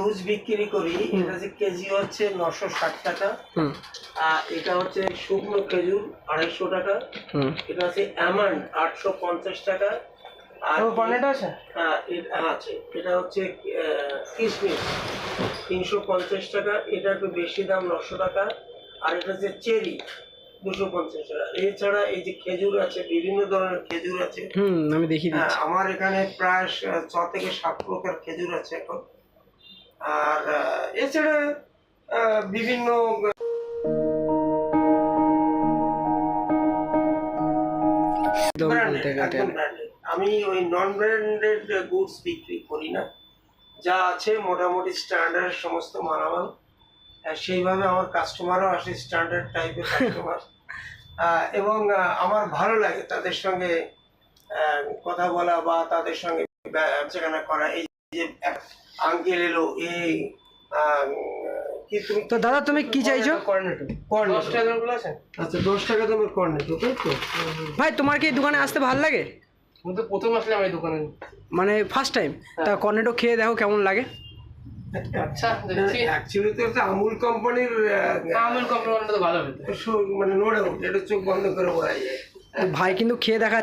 Loose বিক্রি করি, এটা যে কেজি হচ্ছে 960 টাকা। আর এটা হচ্ছে শুকনো খেজুর 250 টাকা। এটা হচ্ছে অ্যামান্ড 850 টাকা। আর কর্নেটো আছে, আছে। এটা হচ্ছে কিশমিশ 350 টাকা। এটা একটু বেশি দাম 900 টাকা। আর এটা হচ্ছে চেরি 250 টাকা। এছাড়া এই যে খেজুর আছে, বিভিন্ন ধরনের খেজুর আছে। আমি দেখি আমার এখানে প্রায় 6 থেকে 7 প্রকার খেজুর আছে এখন। আর এছাড়া বিভিন্ন আমি ওই নন ব্র্যান্ডেড গুডস বিক্রি করি না, যা আছে মোটামুটি স্ট্যান্ডার্ড সমস্ত মালামাল। সেইভাবে আমার কাস্টমারও আসে স্ট্যান্ডার্ড টাইপের কাস্টমার। এবং আমার ভালো লাগে তাদের সঙ্গে কথা বলা বা তাদের সঙ্গে বেচাকেনা করা। এই যে আঙ্কেল এলো, এই তো দাদা তুমি কি চাইছো? কর্নেটো 10 টাকা গুলো আছে। আচ্ছা 10 টাকা দামের কর্নেটো, তাই তো? ভাই তোমার কি এই দোকানে আসতে ভালো লাগে? আমি তো প্রথম আসলাম এই দোকানে, মানে ফার্স্ট টাইম। তা কর্নেটো খেয়ে দেখো কেমন লাগে। আচ্ছা অ্যাকচুয়ালি তো একটা আমুল কোম্পানির তো ভালো হতো, মানে নো ডাউট, এটা চোখ বন্ধ করে বলা যায়। ভাই কিন্তু খেয়ে দেখাচ্ছে।